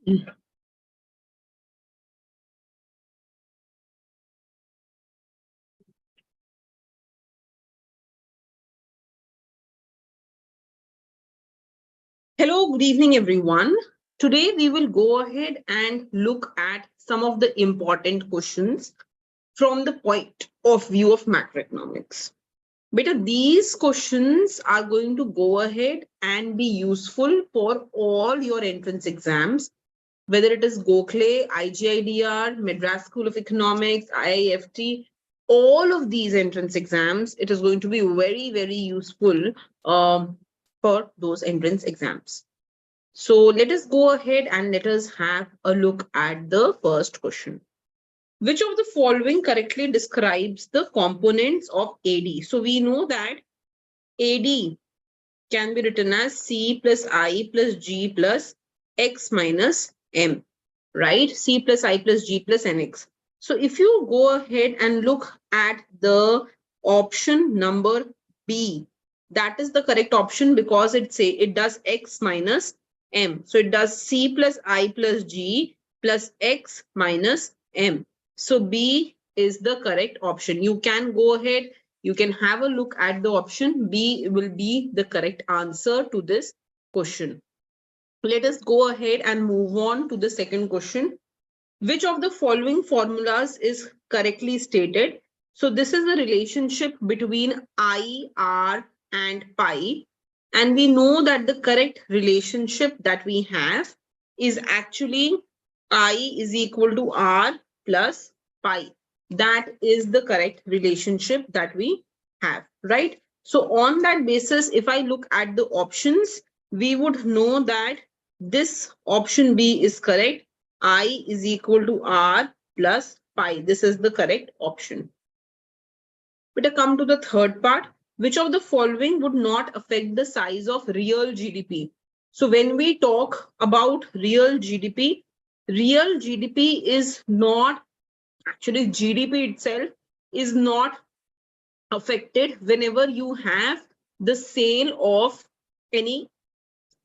Hello, good evening, everyone. Today we will go ahead and look at some of the important questions from the point of view of macroeconomics. Beta, these questions are going to go ahead and be useful for all your entrance exams, whether it is Gokhale, IGIDR, Madras School of Economics, IIFT, all of these entrance exams, it is going to be very, very useful for those entrance exams. So let us go ahead and let us have a look at the first question. Which of the following correctly describes the components of AD? So we know that AD can be written as C plus I plus G plus X minus M, right? C plus I plus G plus NX. So if you go ahead and look at the option number B, that is the correct option because it does X minus M. So it does C plus I plus G plus X minus M. So B is the correct option. You can go ahead, you can have a look at the option. B will be the correct answer to this question. Let us go ahead and move on to the second question. Which of the following formulas is correctly stated? So this is a relationship between I, R, and pi. And we know that the correct relationship that we have is actually I is equal to R plus pi. That is the correct relationship that we have, right? So on that basis, if I look at the options, we would know that this option B is correct. I is equal to R plus pi. This is the correct option. But to come to the third part, which of the following would not affect the size of real GDP? So when we talk about real GDP is not, actually GDP itself is not affected whenever you have the sale of any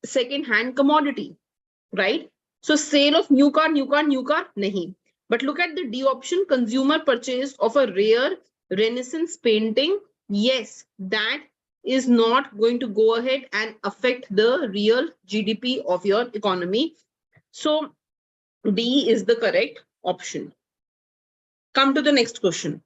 second-hand commodity, right? So sale of new car, nahi. But look at the D option, consumer purchase of a rare Renaissance painting. Yes, that is not going to go ahead and affect the real GDP of your economy. So D is the correct option. Come to the next question.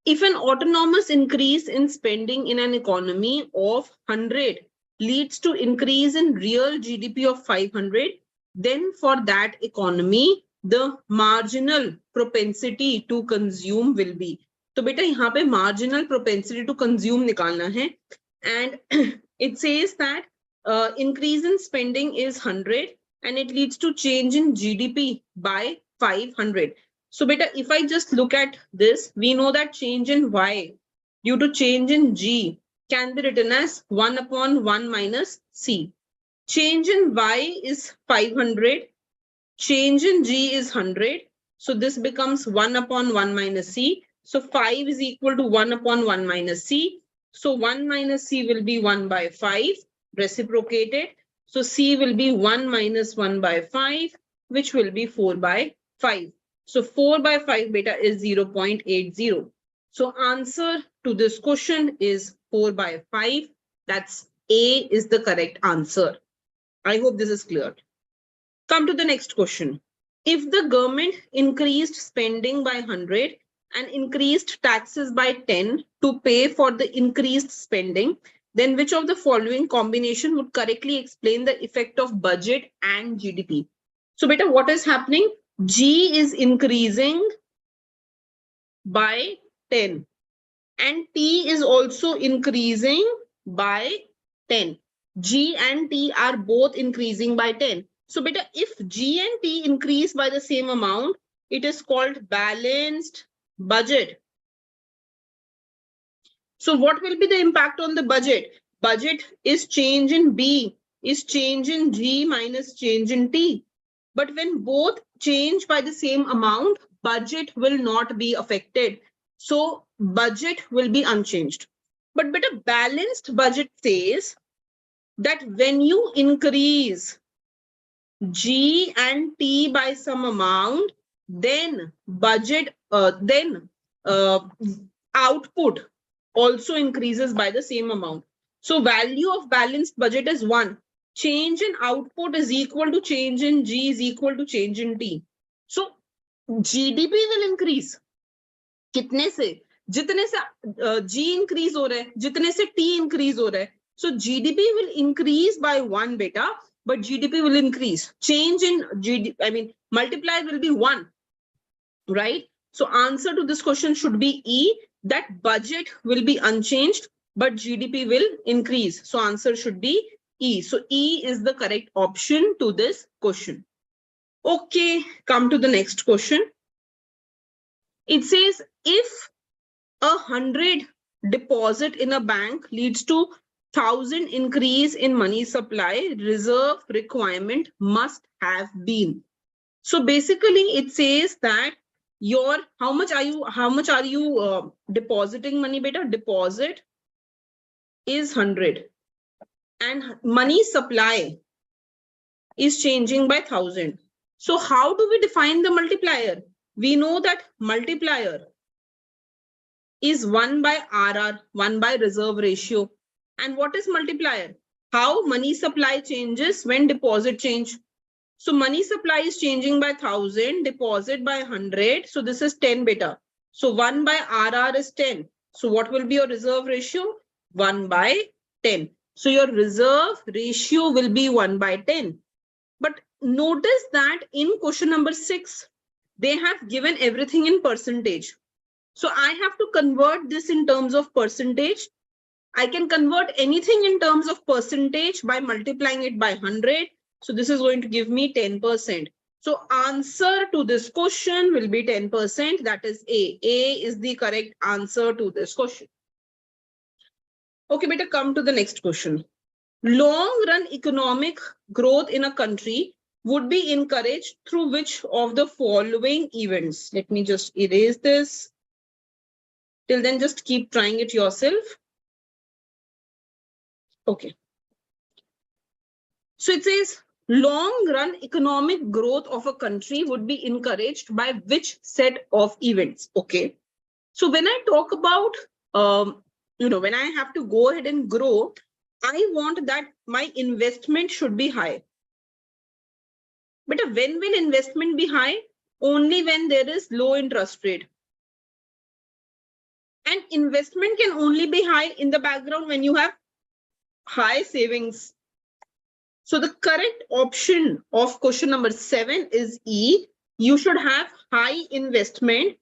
If an autonomous increase in spending in an economy of 100 leads to increase in real GDP of 500, then for that economy, the marginal propensity to consume will be. तो बेटा यहाँ पे marginal propensity to consume निकालना है, and it says that increase in spending is 100 and it leads to change in GDP by 500. So beta, if I just look at this, we know that change in Y due to change in G can be written as 1 upon 1 minus C. Change in Y is 500. Change in G is 100. So this becomes 1 upon 1 minus C. So 5 is equal to 1 upon 1 minus C. So 1 minus C will be 1 by 5, reciprocated. So C will be 1 minus 1 by 5, which will be 4 by 5. So 4 by 5 beta is 0.80. So answer to this question is 4 by 5. That's A is the correct answer. I hope this is clear. Come to the next question. If the government increased spending by 100 and increased taxes by 10 to pay for the increased spending, then which of the following combination would correctly explain the effect of budget and GDP? So beta, what is happening? G is increasing by 10 and T is also increasing by 10. G and T are both increasing by 10. So beta, if G and T increase by the same amount, it is called balanced budget. So what will be the impact on the budget? Budget is change in B, is change in G minus change in T. But when both change by the same amount, budget will not be affected. So budget will be unchanged. But a balanced budget says that when you increase G and T by some amount, then output also increases by the same amount. So value of balanced budget is 1. Change in output is equal to change in G is equal to change in T. So GDP will increase. कितने से? जितने से G increase हो रहा है, जितने से T increase हो रहा है. So GDP will increase by 1 beta, but GDP will increase. Change in GDP, multiplier will be 1, right? So answer to this question should be E, that budget will be unchanged, but GDP will increase. So answer should be E. So E is the correct option to this question. Okay, come to the next question. It says if 100 deposit in a bank leads to 1,000 increase in money supply, reserve requirement must have been. So basically it says that how much are you depositing money, beta? Deposit is 100 and money supply is changing by 1,000. So how do we define the multiplier? We know that multiplier is 1 by RR, 1 by reserve ratio. And what is multiplier? How money supply changes when deposit change. So money supply is changing by 1,000, deposit by 100. So this is 10 beta. So 1 by RR is 10. So what will be your reserve ratio? 1 by 10. So your reserve ratio will be 1 by 10. But notice that in question number 6, they have given everything in percentage. So I have to convert this in terms of percentage. I can convert anything in terms of percentage by multiplying it by 100. So this is going to give me 10%. So answer to this question will be 10%. That is A. A is the correct answer to this question. Okay, better come to the next question. Long run economic growth in a country would be encouraged through which of the following events? Let me just erase this. Till then, just keep trying it yourself. Okay. So it says long run economic growth of a country would be encouraged by which set of events? Okay. So when I talk about, when I have to go ahead and grow, I want that my investment should be high. But when will investment be high? Only when there is low interest rate. And investment can only be high in the background when you have high savings. So the correct option of question number 7 is E. You should have high investment,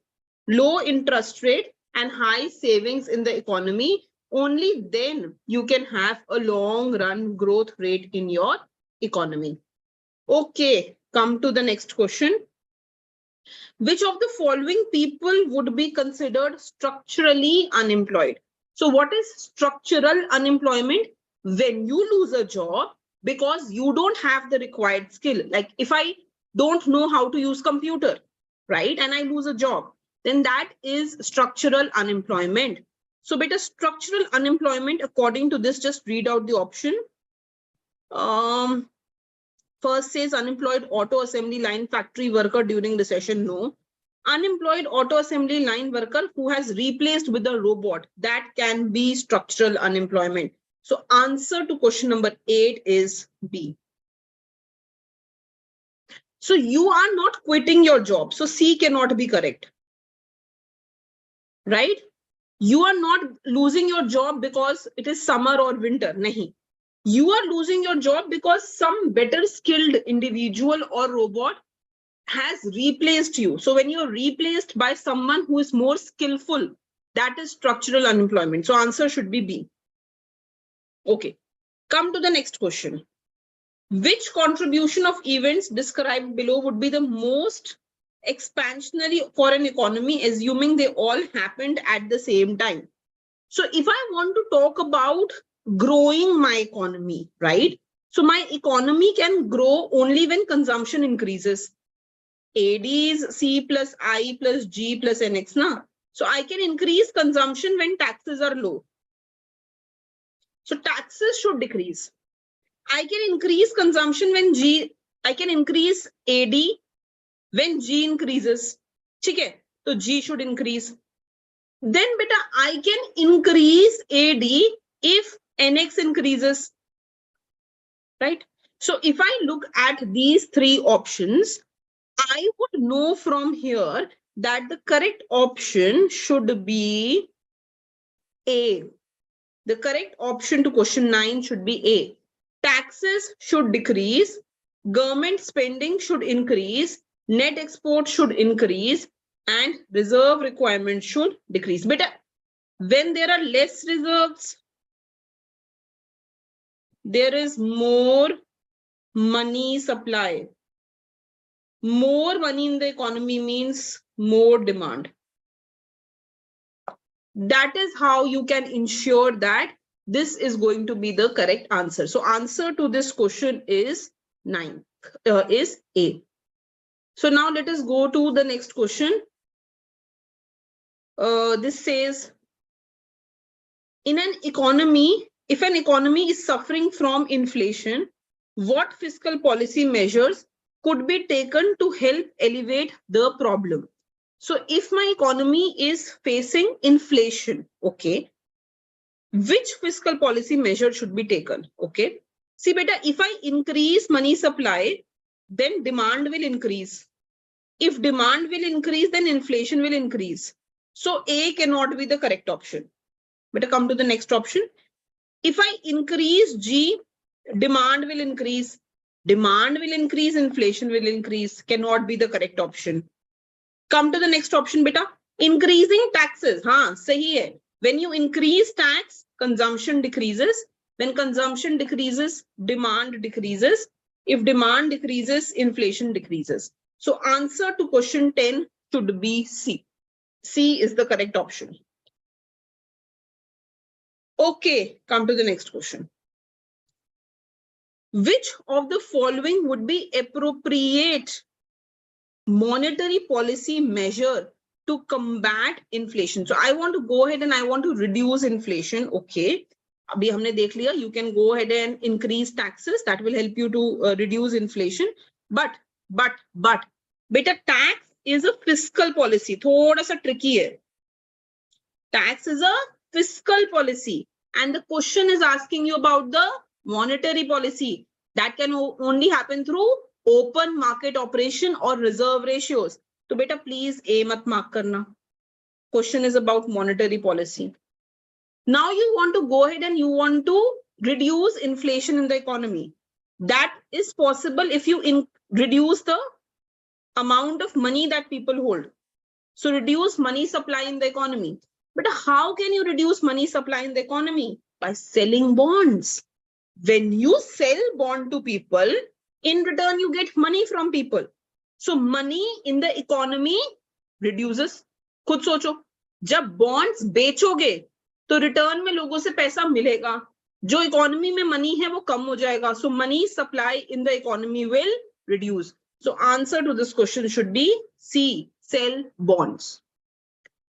low interest rate, and high savings in the economy. Only then you can have a long run growth rate in your economy. Okay, come to the next question. Which of the following people would be considered structurally unemployed? So what is structural unemployment? When you lose a job because you don't have the required skill. Like if I don't know how to use computer, right, and I lose a job, then that is structural unemployment. So beta structural unemployment, according to this, just read out the option. First says unemployed auto assembly line factory worker during recession. No. Unemployed auto assembly line worker who has replaced with a robot, that can be structural unemployment. So answer to question number 8 is B. So you are not quitting your job. So C cannot be correct. Right? You are not losing your job because it is summer or winter. Nahi. You are losing your job because some better skilled individual or robot has replaced you. So when you're replaced by someone who is more skillful, that is structural unemployment. So answer should be B. Okay, come to the next question. Which contribution of events described below would be the most expansionary for an economy, assuming they all happened at the same time? So if I want to talk about growing my economy, right? So my economy can grow only when consumption increases. AD is C plus I plus G plus NX. Na? So I can increase consumption when taxes are low. So taxes should decrease. I can increase consumption when G I can increase AD when G increases. Okay, so G should increase. Then beta, I can increase AD if NX increases, right? So if I look at these three options, I would know from here that the correct option should be A. The correct option to question 9 should be A. Taxes should decrease, government spending should increase, net export should increase, and reserve requirement should decrease. But when there are less reserves, there is more money supply. More money in the economy means more demand. That is how you can ensure that this is going to be the correct answer. So answer to this question is 9, is A. So now let us go to the next question. This says, in an economy, if an economy is suffering from inflation, what fiscal policy measures could be taken to help alleviate the problem? So if my economy is facing inflation, okay, which fiscal policy measure should be taken? Okay, see beta, if I increase money supply, then demand will increase. If demand will increase, then inflation will increase. So A cannot be the correct option. Better come to the next option. If I increase G, demand will increase. Demand will increase, inflation will increase. Cannot be the correct option. Come to the next option, beta. Increasing taxes. Haan, sahi hai. When you increase tax, consumption decreases. When consumption decreases, demand decreases. If demand decreases, inflation decreases. So answer to question 10 should be C. C is the correct option. Okay, come to the next question. Which of the following would be appropriate monetary policy measure to combat inflation? So I want to go ahead and I want to reduce inflation. Okay, abhi humne dekh liya, you can go ahead and increase taxes. That will help you to reduce inflation. But beta, tax is a fiscal policy. Thoda sa tricky hai. Tax is a fiscal policy. And the question is asking you about the monetary policy. That can only happen through open market operation or reserve ratios. So beta, please A mat mark karna. Question is about monetary policy. Now you want to go ahead and you want to reduce inflation in the economy. That is possible if you reduce the amount of money that people hold. So reduce money supply in the economy. But how can you reduce money supply in the economy? By selling bonds. When you sell bond to people, in return, you get money from people. So money in the economy reduces. खुद सोचो, जब bonds बेचोगे, तो return में लोगों से पैसा मिलेगा. जो economy में money है, वो कम हो जाएगा. So money supply in the economy will reduce. So answer to this question should be C, sell bonds.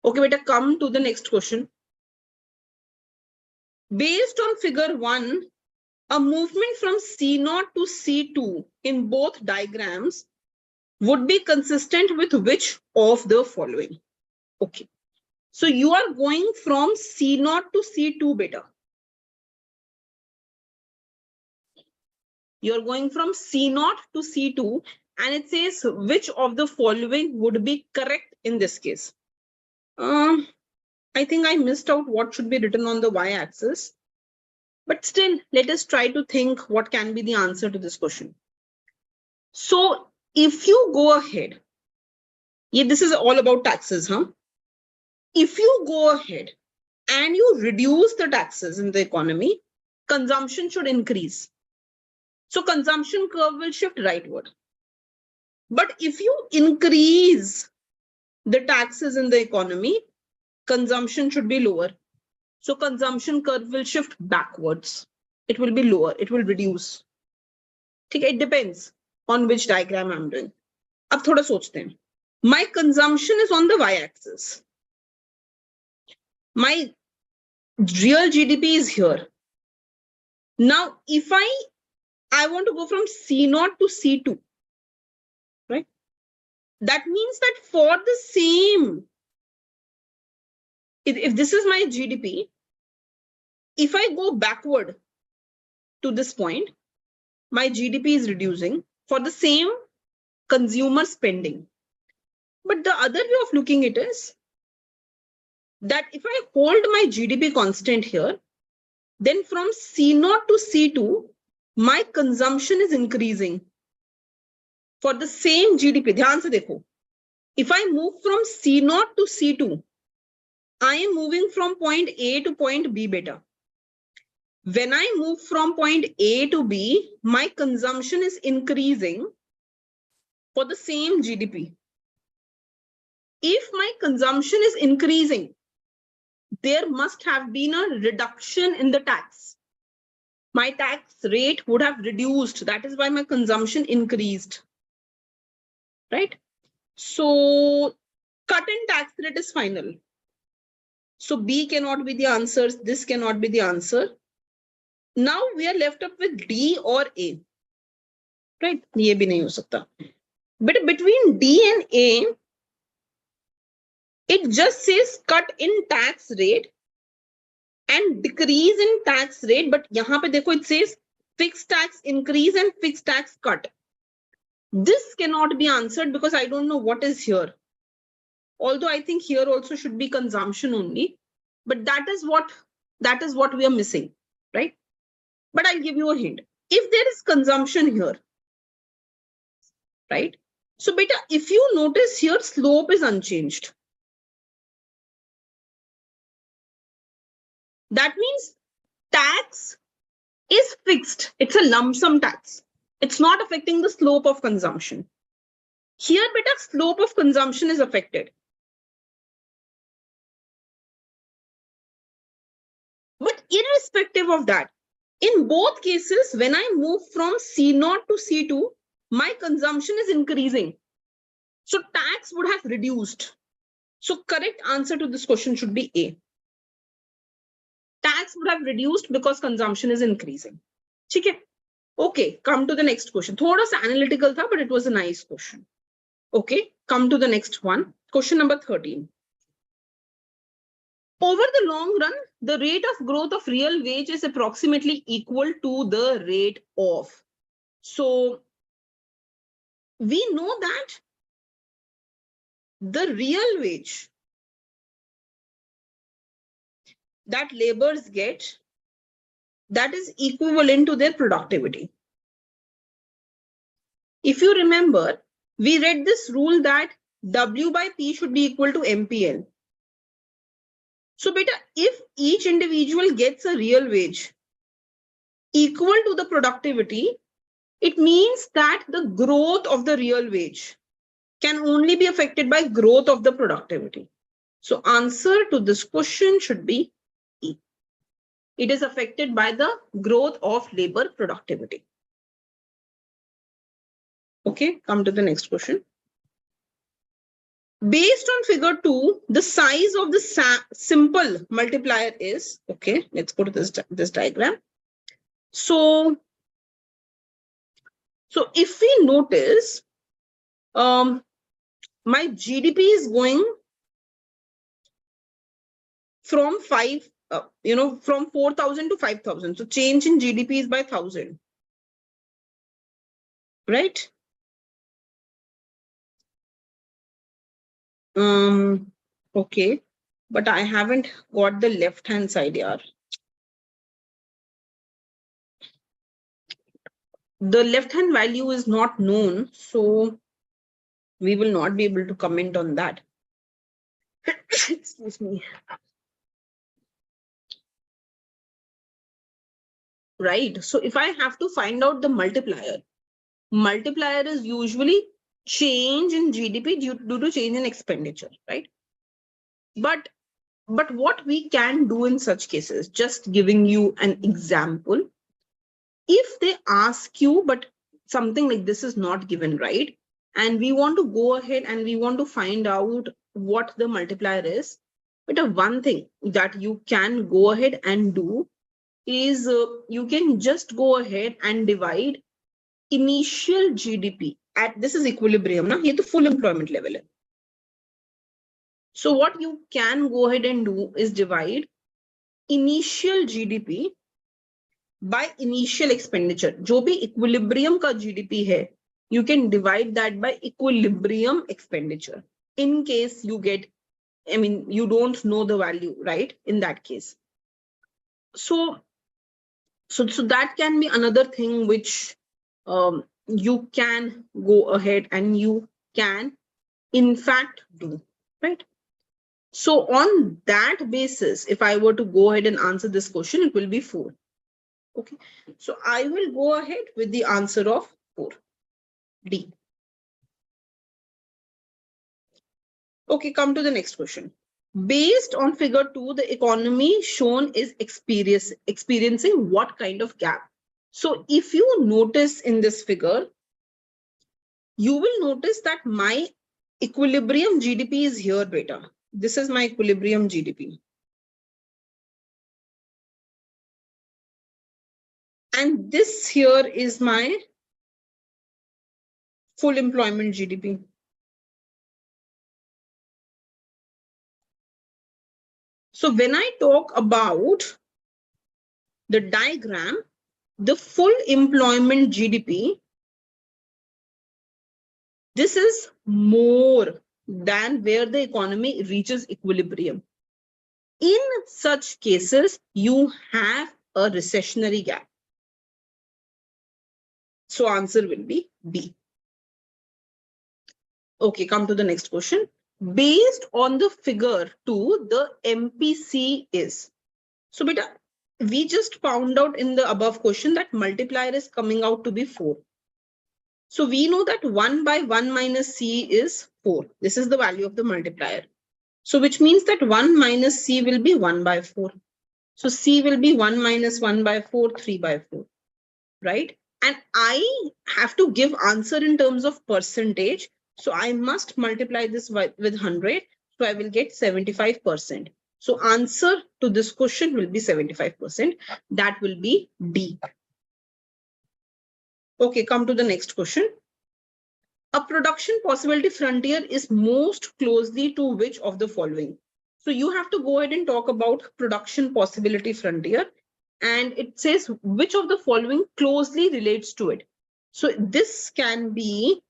Okay, beta, come to the next question. Based on figure 1, a movement from C0 to C2 in both diagrams would be consistent with which of the following? Okay, so you are going from C0 to C2, beta. You're going from C0 to C2, and it says which of the following would be correct in this case. I think I missed out what should be written on the y-axis. But still, let us try to think what can be the answer to this question. So if you go ahead, this is all about taxes, huh? If you go ahead and you reduce the taxes in the economy, consumption should increase. So consumption curve will shift rightward. But if you increase the taxes in the economy, consumption should be lower. So consumption curve will shift backwards. It will be lower. It will reduce. Okay, it depends on which diagram I'm doing. Ab thoda sochte hain. My consumption is on the y-axis. My real GDP is here. Now, if I I want to go from C0 to C2, right? That means that for the same, if this is my GDP, if I go backward to this point, my GDP is reducing for the same consumer spending. But the other way of looking at it is that if I hold my GDP constant here, then from C0 to C2, my consumption is increasing for the same GDP. ध्यान से देखो. If I move from C0 to C2, I am moving from point A to point B beta. When I move from point A to B, my consumption is increasing for the same GDP. If my consumption is increasing, there must have been a reduction in the tax. My tax rate would have reduced. That is why my consumption increased, right? So cut in tax rate is final. So B cannot be the answer. This cannot be the answer. Now we are left up with D or A, right? ये भी नहीं हो सकता. But between D and A, it just says cut in tax rate and decrease in tax rate. But यहाँ पे देखो, it says fixed tax increase and fixed tax cut. This cannot be answered because I don't know what is here. Although I think here also should be consumption only, but that is what we are missing, right? But I'll give you a hint. If there is consumption here, right? So beta, if you notice here, slope is unchanged. That means tax is fixed. It's a lump sum tax. It's not affecting the slope of consumption. Here, beta, slope of consumption is affected. But irrespective of that, in both cases, when I move from C0 to C2, my consumption is increasing. So tax would have reduced. So correct answer to this question should be A. Tax would have reduced because consumption is increasing. Okay, come to the next question. Thoda sa analytical tha, but it was a nice question. Okay, come to the next one. Question number 13. Over the long run, the rate of growth of real wage is approximately equal to the rate of. So we know that the real wage that laborers get, that is equivalent to their productivity. If you remember, we read this rule that W by P should be equal to MPL. So beta, if each individual gets a real wage equal to the productivity, it means that the growth of the real wage can only be affected by growth of the productivity. So answer to this question should be E. It is affected by the growth of labor productivity. Okay, come to the next question. Based on figure 2, the size of the simple multiplier is, okay, let's go to this diagram. So if we notice, my GDP is going from from 4,000 to 5,000. So change in GDP is by 1,000, right? Okay, but I haven't got the left-hand side here. The left-hand value is not known, so we will not be able to comment on that. Excuse me. Right, so if I have to find out the multiplier is usually change in GDP due to change in expenditure, right? But what we can do in such cases, just giving you an example, if they ask you, but something like this is not given, right? And we want to go ahead and we want to find out what the multiplier is. But one thing that you can go ahead and do is you can just go ahead and divide initial GDP at, this is equilibrium ना, ये तो full employment level है. So what you can go ahead and do is divide initial GDP by initial expenditure. जो भी equilibrium का GDP है, you can divide that by equilibrium expenditure. In case you get, I mean, you don't know the value, right? In that case. So that can be another thing which you can go ahead and you can in fact do, right? So on that basis, if I were to go ahead and answer this question, it will be 4. Okay, so I will go ahead with the answer of 4, D. Okay, come to the next question. Based on figure 2, the economy shown is experiencing what kind of gap? So if you notice in this figure, you will notice that my equilibrium GDP is here, beta. This is my equilibrium GDP. And this here is my full employment GDP. So when I talk about the diagram, the full employment GDP, this is more than where the economy reaches equilibrium. In such cases, you have a recessionary gap. So answer will be B. Okay, come to the next question. Based on the figure 2, the MPC is. So beta, we just found out in the above question that multiplier is coming out to be 4. So we know that 1 by 1 minus C is 4. This is the value of the multiplier. So which means that 1 minus C will be 1 by 4. So C will be 1 minus 1 by 4, 3 by 4, right? And I have to give answer in terms of percentage. So I must multiply this with 100. So I will get 75%. So answer to this question will be 75%. That will be D. Okay, come to the next question. A production possibility frontier is most closely to which of the following? So you have to go ahead and talk about production possibility frontier. And it says which of the following closely relates to it. So this can be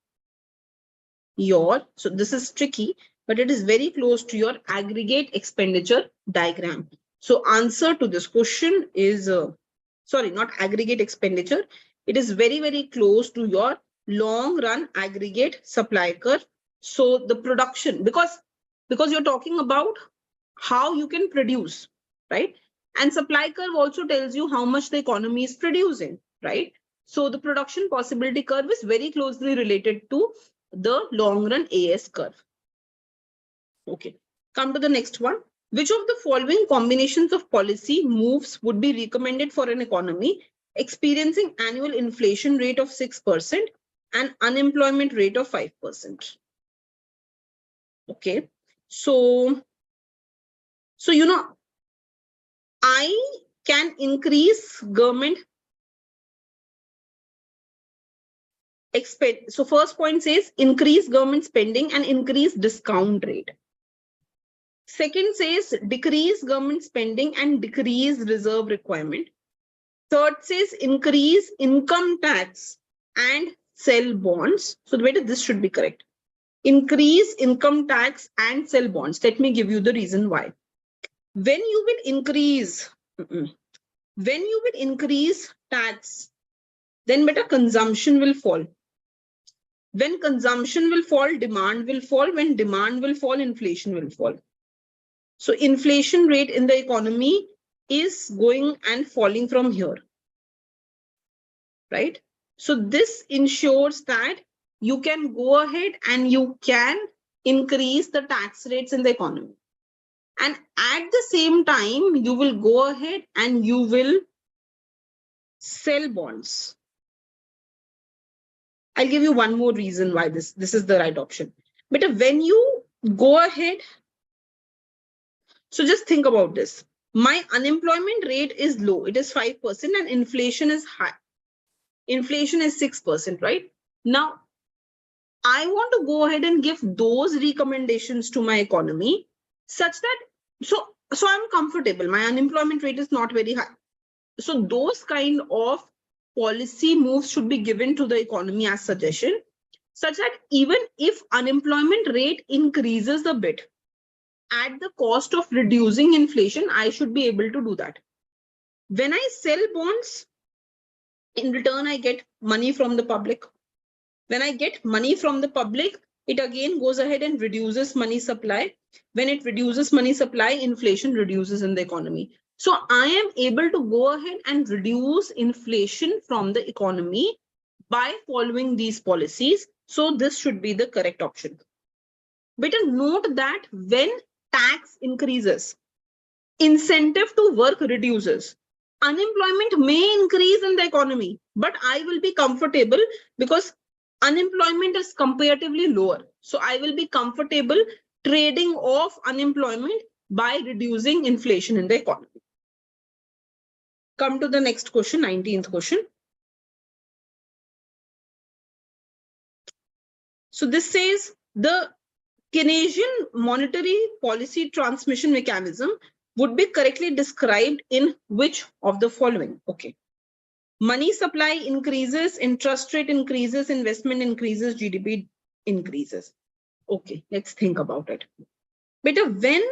your, so this is tricky, but it is very close to your aggregate expenditure diagram. So answer to this question is, sorry, not aggregate expenditure. It is very, very close to your long run aggregate supply curve. So the production, because you're talking about how you can produce, right? And supply curve also tells you how much the economy is producing, right? So the production possibility curve is very closely related to the long run AS curve. Okay, come to the next one. Which of the following combinations of policy moves would be recommended for an economy experiencing annual inflation rate of 6% and unemployment rate of 5%? Okay, so you know, I can increase government expense. So first point says increase government spending and increase discount rate. Second says decrease government spending and decrease reserve requirement. Third says increase income tax and sell bonds. So this should be correct. Increase income tax and sell bonds. Let me give you the reason why. When you will increase tax, then beta consumption will fall. When consumption will fall, demand will fall. When demand will fall, inflation will fall. So inflation rate in the economy is going and falling from here, right? So this ensures that you can go ahead and you can increase the tax rates in the economy. And at the same time, you will go ahead and you will sell bonds. I'll give you one more reason why this is the right option. But when you go ahead, so just think about this. My unemployment rate is low. It is 5% and inflation is high. Inflation is 6%, right? Now, I want to go ahead and give those recommendations to my economy such that, so I'm comfortable. My unemployment rate is not very high. So those kind of policy moves should be given to the economy as suggestion, such that even if unemployment rate increases a bit at the cost of reducing inflation, I should be able to do that. When I sell bonds, in return, I get money from the public. When I get money from the public, it again goes ahead and reduces money supply. When it reduces money supply, inflation reduces in the economy. So I am able to go ahead and reduce inflation from the economy by following these policies. So this should be the correct option. Better note that when tax increases, incentive to work reduces. Unemployment may increase in the economy, but I will be comfortable because unemployment is comparatively lower. So I will be comfortable trading off unemployment by reducing inflation in the economy. Come to the next question, 19th question. So this says the Keynesian monetary policy transmission mechanism would be correctly described in which of the following? Okay. Money supply increases, interest rate increases, investment increases, GDP increases. Okay, let's think about it. Better, when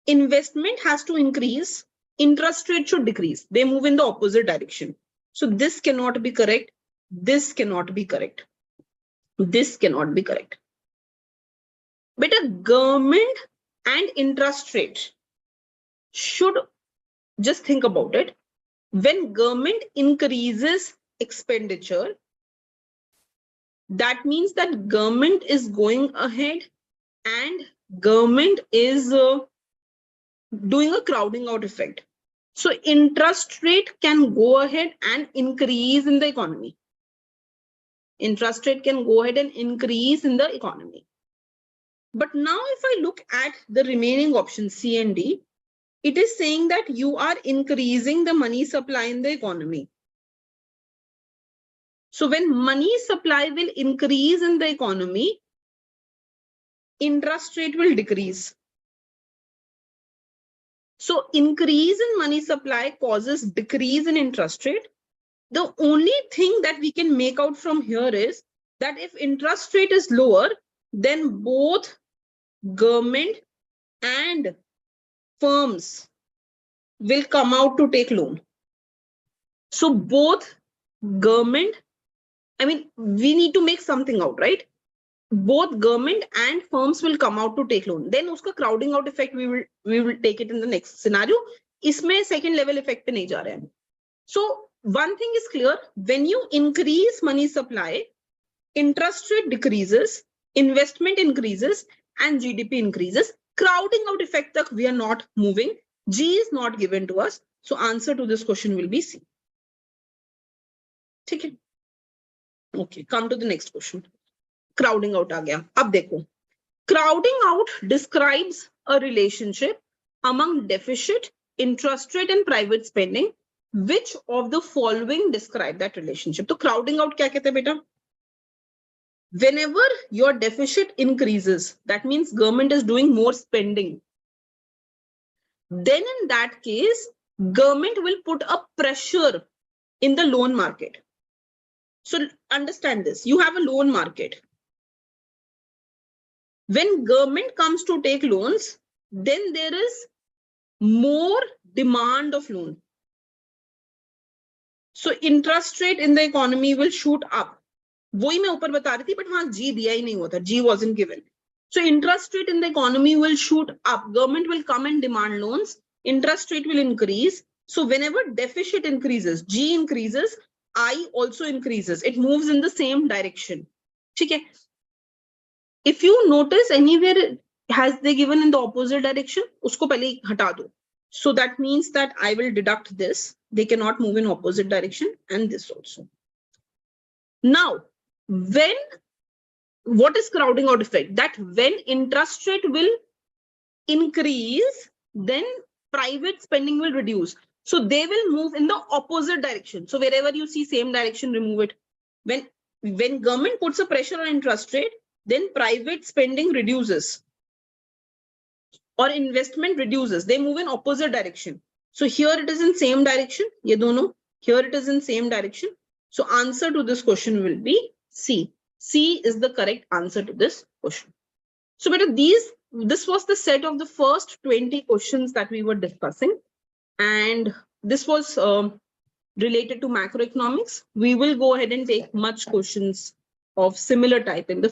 investment has to increase, interest rate should decrease. They move in the opposite direction. So this cannot be correct. This cannot be correct. This cannot be correct. Better, government and interest rate should, just think about it. When government increases expenditure, that means that government is going ahead and government is doing a crowding out effect. So interest rate can go ahead and increase in the economy. Interest rate can go ahead and increase in the economy. But now if I look at the remaining options, C and D, it is saying that you are increasing the money supply in the economy. So when money supply will increase in the economy, interest rate will decrease. So increase in money supply causes decrease in interest rate. The only thing that we can make out from here is that if interest rate is lower, then both government and firms will come out to take loan. So both government, I mean, we need to make something out, right? Both government and firms will come out to take loan. Then uska crowding out effect, we will take it in the next scenario. Isme second level effect pe nahi ja rahe hain. So one thing is clear, when you increase money supply, interest rate decreases, investment increases, and GDP increases. Crowding out effect tak we are not moving. G is not given to us. So answer to this question will be C. Okay. Okay, come to the next question. Crowding out aa gaya. Ab dekho. Crowding out describes a relationship among deficit, interest rate, and private spending. Which of the following describe that relationship? So crowding out kya kehte beta? Whenever your deficit increases, that means government is doing more spending. Then in that case, government will put a pressure in the loan market. So understand this, you have a loan market. When government comes to take loans, then there is more demand of loan. So interest rate in the economy will shoot up. वही मैं ऊपर बता रही थी, but वहां G दिया ही नहीं हुआ था. G wasn't given. So interest rate in the economy will shoot up. Government will come and demand loans. Interest rate will increase. So whenever deficit increases, G increases, I also increases. It moves in the same direction. Okay. If you notice anywhere has they given in the opposite direction, usko pehle hata do. So that means that I will deduct this. They cannot move in opposite direction, and this also. Now, what is crowding out effect? That when interest rate will increase, then private spending will reduce. So they will move in the opposite direction. So wherever you see same direction, remove it. When government puts a pressure on interest rate, then private spending reduces or investment reduces. They move in opposite direction. So here it is in same direction. Ye dono. Here it is in same direction. So answer to this question will be C. C is the correct answer to this question. So this was the set of the first 20 questions that we were discussing. And this was related to macroeconomics. We will go ahead and take much questions of similar type in the